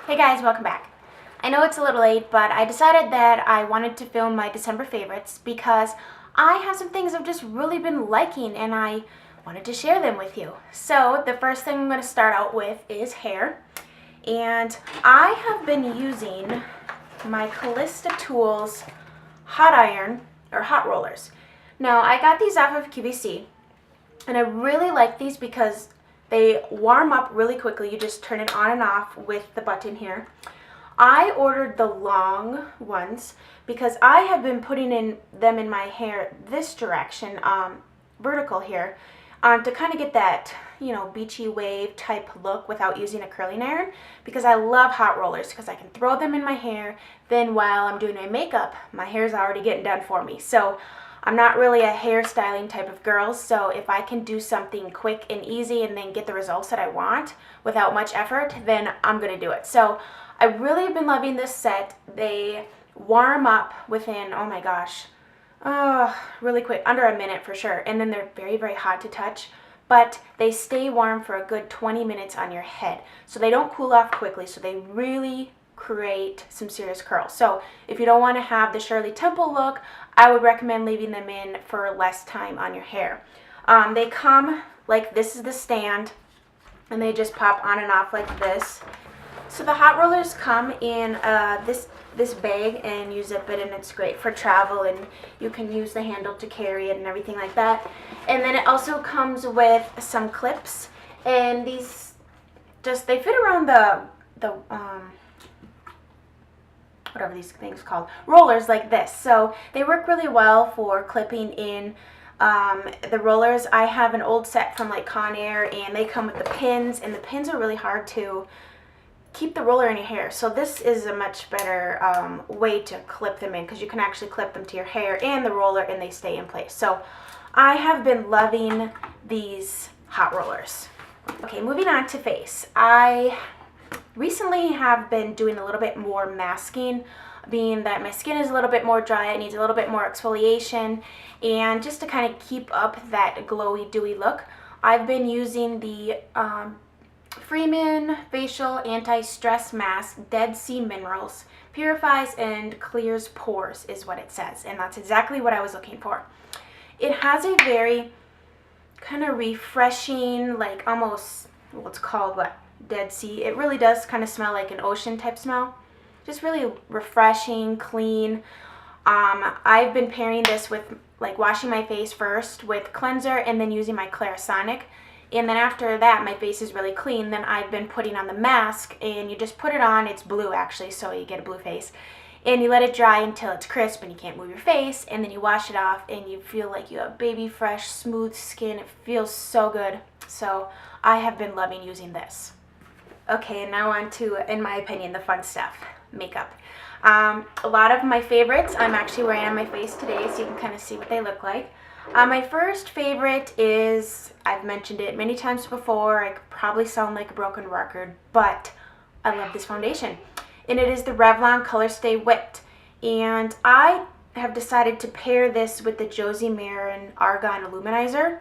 Hey guys, welcome back. I know it's a little late, but I decided that I wanted to film my December favorites because I have some things I've just really been liking and I wanted to share them with you. So the first thing I'm going to start out with is hair. And I have been using my Callista Tools hot iron or hot rollers. Now I got these off of QVC and I really like these because they warm up really quickly. You just turn it on and off with the button here. I ordered the long ones because I have been putting them in my hair this direction, vertical here, to kind of get that, you know, beachy wave type look without using a curling iron, because I love hot rollers because I can throw them in my hair. Then while I'm doing my makeup, my hair's already getting done for me. So I'm not really a hairstyling type of girl, so if I can do something quick and easy and then get the results that I want without much effort, then I'm going to do it. So I really have been loving this set. They warm up within, oh my gosh, really quick, under a minute for sure. And then they're very, very hot to touch, but they stay warm for a good 20 minutes on your head. So they don't cool off quickly, so they really create some serious curls. So if you don't want to have the Shirley Temple look, I would recommend leaving them in for less time on your hair. They come like this is the stand, and they just pop on and off like this. So the hot rollers come in this bag, and you zip it, and it's great for travel, and you can use the handle to carry it and everything like that. And then it also comes with some clips, and these they fit around the whatever these things called, rollers like this. So they work really well for clipping in the rollers. I have an old set from like Conair, and they come with the pins, and the pins are really hard to keep the roller in your hair. So this is a much better way to clip them in, because you can actually clip them to your hair and the roller, and they stay in place. So I have been loving these hot rollers. Okay, moving on to face. I recently have been doing a little bit more masking, being that my skin is a little bit more dry, it needs a little bit more exfoliation, and just to kind of keep up that glowy, dewy look, I've been using the Freeman Facial Anti-Stress Mask Dead Sea Minerals. Purifies and clears pores is what it says, and that's exactly what I was looking for. It has a very kind of refreshing, like almost what's called what? Dead Sea. It really does kind of smell like an ocean type smell. Just really refreshing, clean. I've been pairing this with like washing my face first with cleanser and then using my Clarisonic. And then after that, my face is really clean. Then I've been putting on the mask, and you just put it on. It's blue actually, so you get a blue face. And you let it dry until it's crisp and you can't move your face. And then you wash it off and you feel like you have baby fresh, smooth skin. It feels so good. So I have been loving using this. Okay, and now on to, in my opinion, the fun stuff, makeup. A lot of my favorites I'm actually wearing on my face today, so you can kind of see what they look like. My first favorite is, I've mentioned it many times before, I could probably sound like a broken record, but I love this foundation. And it is the Revlon Color Stay Whipped. And I have decided to pair this with the Josie Maran Argan Illuminizer.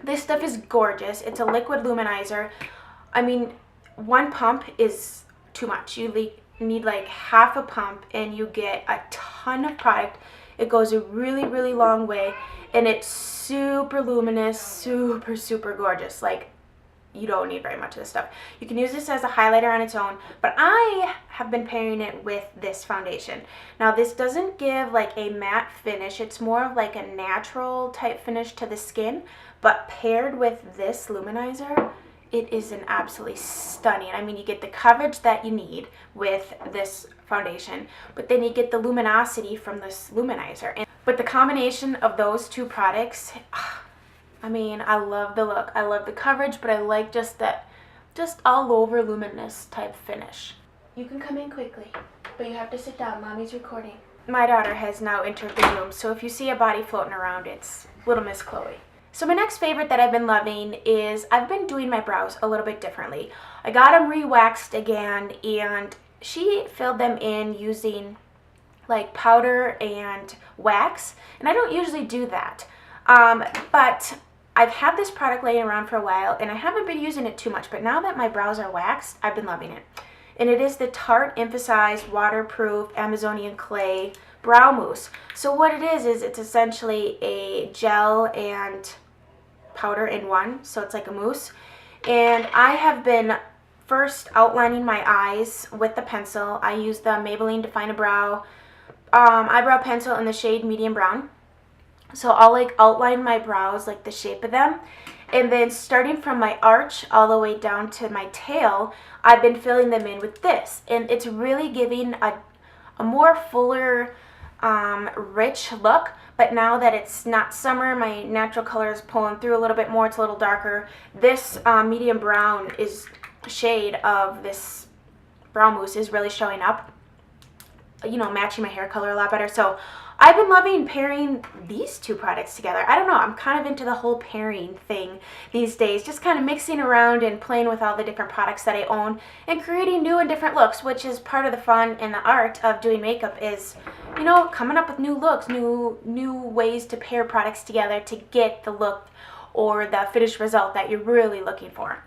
This stuff is gorgeous. It's a liquid luminizer. I mean, one pump is too much. You need like half a pump, and you get a ton of product. It goes a really, really long way, and it's super luminous, super, super gorgeous. Like, you don't need very much of this stuff. You can use this as a highlighter on its own, but I have been pairing it with this foundation. Now, this doesn't give like a matte finish. It's more of like a natural type finish to the skin, but paired with this luminizer, it is an absolutely stunning. I mean, you get the coverage that you need with this foundation, but then you get the luminosity from this luminizer. But the combination of those two products, I mean, I love the look. I love the coverage, but I like just that, just all over luminous type finish. You can come in quickly, but you have to sit down. Mommy's recording. My daughter has now entered the room, so if you see a body floating around, it's little Miss Chloe. So my next favorite that I've been loving is I've been doing my brows a little bit differently. I got them re-waxed again, and she filled them in using like powder and wax, and I don't usually do that. But I've had this product laying around for a while, and I haven't been using it too much, but now that my brows are waxed, I've been loving it. and it is the Tarte Emphasized Waterproof Amazonian Clay Brow Mousse. So what it is it's essentially a gel and powder in one, so it's like a mousse. And I have been first outlining my eyes with the pencil. I use the Maybelline Define a Brow eyebrow pencil in the shade medium brown. So I'll like outline my brows, like the shape of them, and then starting from my arch all the way down to my tail, I've been filling them in with this, and it's really giving a more fuller, rich look. But now that it's not summer, my natural color is pulling through a little bit more. It's a little darker. This medium brown shade of this brow mousse is really showing up, you know, matching my hair color a lot better. So I've been loving pairing these two products together. I don't know, I'm kind of into the whole pairing thing these days, just kind of mixing around and playing with all the different products that I own and creating new and different looks, which is part of the fun and the art of doing makeup, is, you know, coming up with new looks, new ways to pair products together to get the look or the finished result that you're really looking for.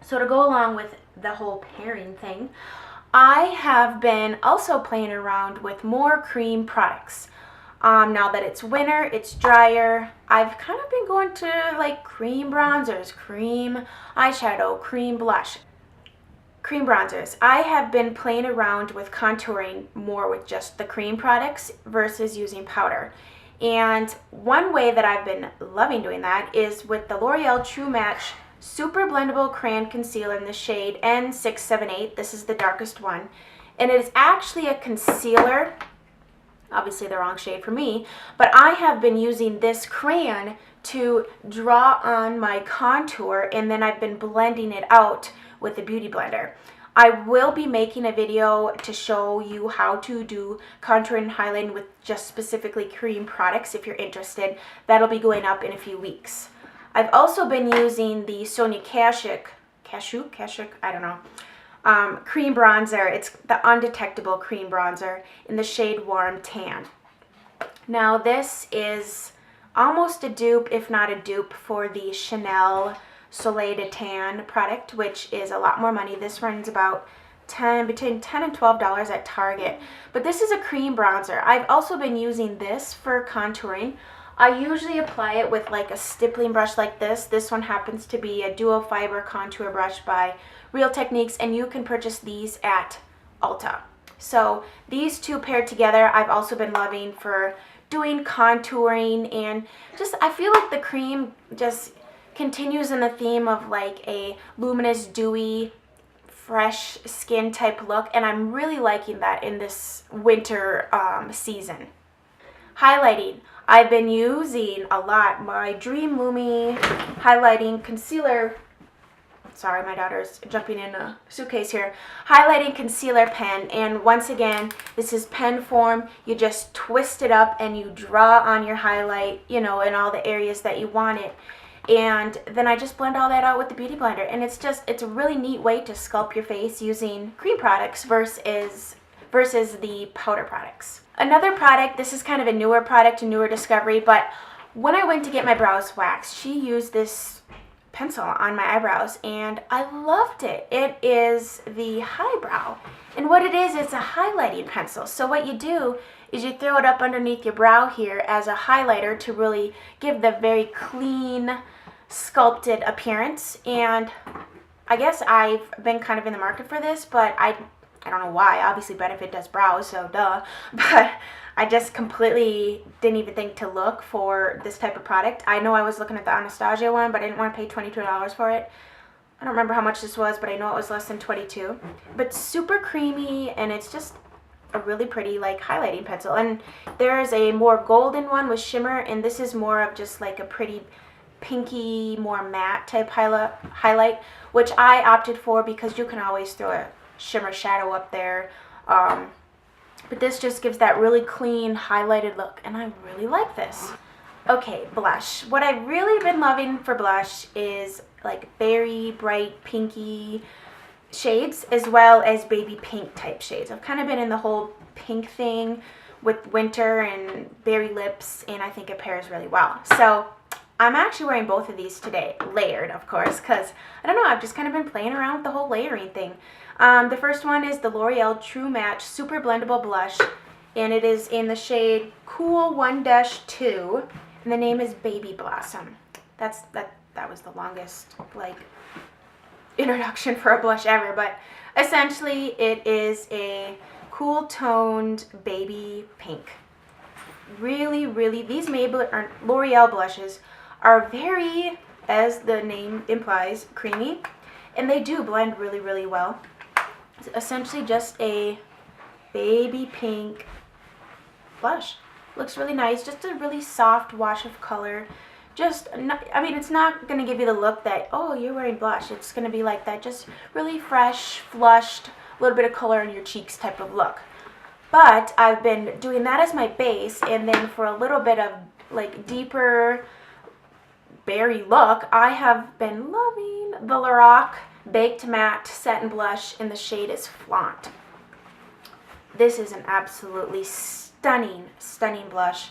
So to go along with the whole pairing thing, I have been also playing around with more cream products. Now that it's winter, it's drier, I've kind of been going to like cream bronzers, cream eyeshadow, cream blush, cream bronzers. I have been playing around with contouring more with just the cream products versus using powder. And one way that I've been loving doing that is with the L'Oreal True Match Super Blendable Crayon Concealer in the shade N678. This is the darkest one. And it is actually a concealer, obviously the wrong shade for me, but I have been using this crayon to draw on my contour, and then I've been blending it out with the Beauty Blender. I will be making a video to show you how to do contouring and highlighting with just specifically cream products if you're interested. That'll be going up in a few weeks. I've also been using the Sonia Kashuk, I don't know, cream bronzer. It's the undetectable cream bronzer in the shade Warm Tan. Now this is almost a dupe, if not a dupe, for the Chanel Soleil de Tan product, which is a lot more money. This runs about between $10 and $12 at Target. But this is a cream bronzer. I've also been using this for contouring. I usually apply it with like a stippling brush like this. This one happens to be a dual fiber contour brush by Real Techniques, and you can purchase these at Ulta. So these two paired together, I've also been loving for doing contouring, and just I feel like the cream just continues in the theme of like a luminous, dewy, fresh skin type look, and I'm really liking that in this winter season. Highlighting. I've been using a lot my Dream Lumi highlighting concealer. Sorry, my daughter's jumping in a suitcase here. Highlighting concealer pen, and once again, this is pen form. You just twist it up and you draw on your highlight, you know, in all the areas that you want it. And then I just blend all that out with the Beauty Blender, and it's a really neat way to sculpt your face using cream products versus the powder products. Another product, this is kind of a newer product, a newer discovery, but when I went to get my brows waxed, she used this pencil on my eyebrows, and I loved it. It is the Highbrow, and what it is, it's a highlighting pencil. So what you do is you throw it up underneath your brow here as a highlighter to really give the very clean, sculpted appearance. And I guess I've been kind of in the market for this, but I don't know why. Obviously Benefit does brows, so duh. But I just completely didn't even think to look for this type of product. I know I was looking at the Anastasia one, but I didn't want to pay $22 for it. I don't remember how much this was, but I know it was less than $22. But super creamy, and it's just a really pretty like highlighting pencil. And there's a more golden one with shimmer, and this is more of just like a pretty pinky, more matte type highlight, which I opted for because you can always throw a shimmer shadow up there. But this just gives that really clean highlighted look, and I really like this. Okay, blush. What I've really been loving for blush is like very bright pinky shades, as well as baby pink type shades. I've kind of been in the whole pink thing with winter and berry lips, and I think it pairs really well. So I'm actually wearing both of these today, layered, of course, because, I don't know, I've just kind of been playing around with the whole layering thing. The first one is the L'Oreal True Match Super Blendable Blush, and it is in the shade Cool 1-2, and the name is Baby Blossom. That was the longest, like, introduction for a blush ever, but essentially it is a cool toned baby pink. Really, really, these L'Oreal blushes are very, as the name implies, creamy, and they do blend really, really well. It's essentially just a baby pink blush. Looks really nice, just a really soft wash of color. I mean, it's not going to give you the look that, oh, you're wearing blush. It's going to be like that, just really fresh, flushed, a little bit of color on your cheeks type of look. But I've been doing that as my base, and then for a little bit of, like, deeper berry look, I have been loving the Lorac Baked Matte Satin Blush, and the shade is Flaunt. This is an absolutely stunning, stunning blush.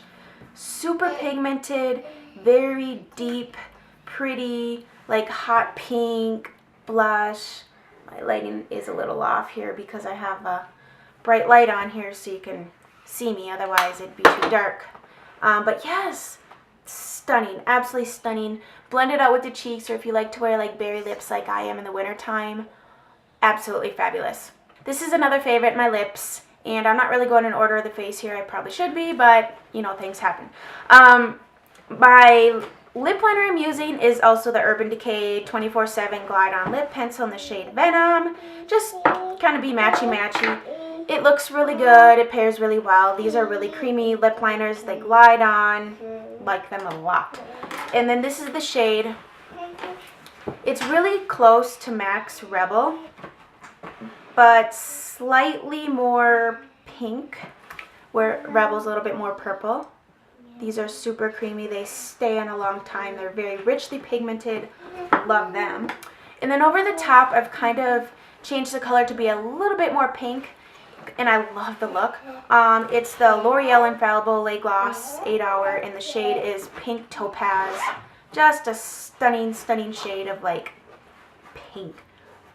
Super pigmented, very deep, pretty, like hot pink blush. My lighting is a little off here because I have a bright light on here so you can see me, otherwise it'd be too dark. But yes, stunning, absolutely stunning. Blend it out with the cheeks, or if you like to wear like berry lips like I am in the winter time, absolutely fabulous. This is another favorite, my lips, and I'm not really going in order of the face here. I probably should be, but you know, things happen. My lip liner I'm using is also the Urban Decay 24/7 Glide On Lip Pencil in the shade Venom. Just kind of be matchy-matchy. It looks really good. It pairs really well. These are really creamy lip liners. They glide on. Like them a lot. And then this is the shade. It's really close to MAC's Rebel, but slightly more pink, where Rebel's a little bit more purple. These are super creamy. They stay on a long time. They're very richly pigmented. Love them. And then over the top, I've kind of changed the color to be a little bit more pink, and I love the look. It's the L'Oreal Infallible Lait Gloss 8 Hour, and the shade is Pink Topaz. Just a stunning, stunning shade of like pink.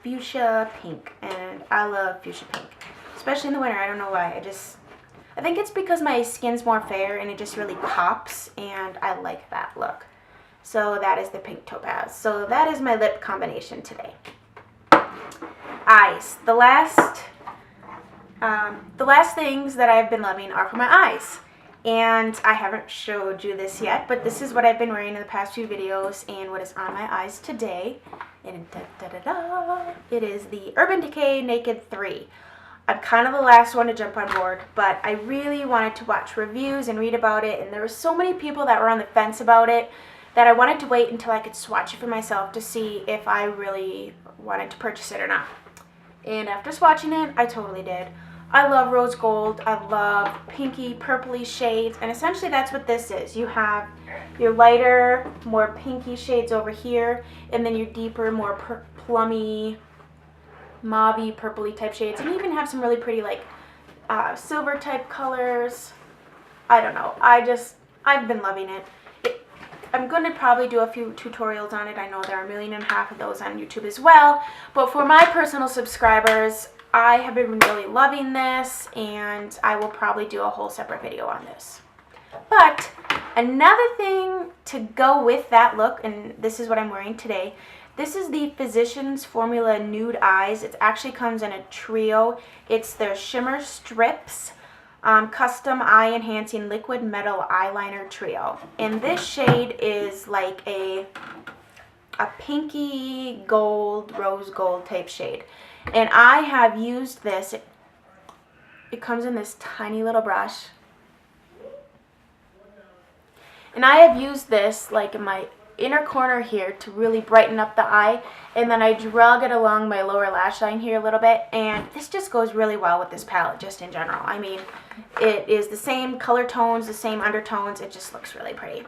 Fuchsia pink, and I love fuchsia pink. Especially in the winter, I don't know why. I think it's because my skin's more fair and it just really pops, and I like that look. So that is the Pink Topaz. So that is my lip combination today. Eyes. The last things that I've been loving are for my eyes. And I haven't showed you this yet, but this is what I've been wearing in the past few videos and what is on my eyes today. And it is the Urban Decay Naked 3. I'm kind of the last one to jump on board, but I really wanted to watch reviews and read about it, and there were so many people that were on the fence about it that I wanted to wait until I could swatch it for myself to see if I really wanted to purchase it or not. And after swatching it, I totally did. I love rose gold, I love pinky, purpley shades, and essentially that's what this is. You have your lighter, more pinky shades over here, and then your deeper, more plummy, mauvey, purpley type shades, and you even have some really pretty like silver type colors. I don't know. I've been loving it. I'm going to probably do a few tutorials on it. I know there are 1.5 million of those on YouTube as well, but for my personal subscribers, I have been really loving this, and I will probably do a whole separate video on this. But another thing to go with that look, and this is what I'm wearing today, this is the Physicians Formula Nude Eyes. It actually comes in a trio. It's their Shimmer Strips Custom Eye Enhancing Liquid Metal Eyeliner Trio. And this shade is like a pinky gold, rose gold type shade. And I have used this. It comes in this tiny little brush. And I have used this like in my inner corner here to really brighten up the eye, and then I drug it along my lower lash line here a little bit, and this just goes really well with this palette just in general. I mean, it is the same color tones, the same undertones, it just looks really pretty.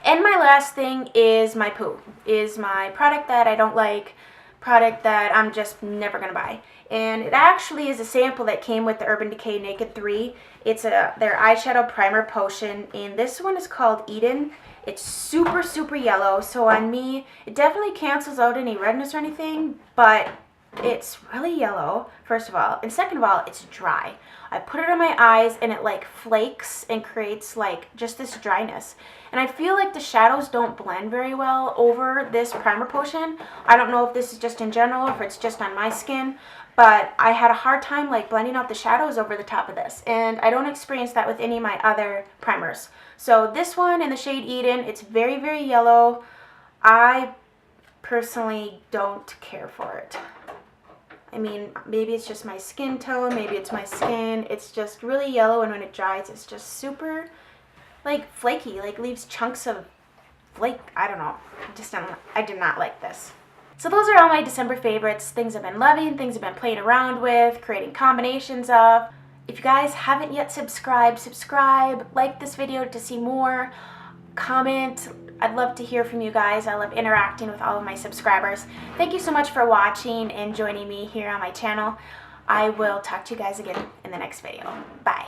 And my last thing is my poo, is my product that I don't like, product that I'm just never gonna buy. And it actually is a sample that came with the Urban Decay Naked 3. It's their eyeshadow primer potion, and this one is called Eden. It's super, super yellow, so on me, it definitely cancels out any redness or anything, but it's really yellow, first of all, and second of all, it's dry. I put it on my eyes and it like flakes and creates like just this dryness. And I feel like the shadows don't blend very well over this primer potion. I don't know if this is just in general or if it's just on my skin, but I had a hard time like blending out the shadows over the top of this, and I don't experience that with any of my other primers. So this one in the shade Eden, it's very, very yellow. I personally don't care for it. I mean, maybe it's just my skin tone, maybe it's my skin. It's just really yellow, and when it dries, it's just super, like, flaky, like leaves chunks of flake. I don't know. I did not like this. So those are all my December favorites, things I've been loving, things I've been playing around with, creating combinations of. If you guys haven't yet subscribed, subscribe, like this video to see more, comment. I'd love to hear from you guys. I love interacting with all of my subscribers. Thank you so much for watching and joining me here on my channel. I will talk to you guys again in the next video. Bye.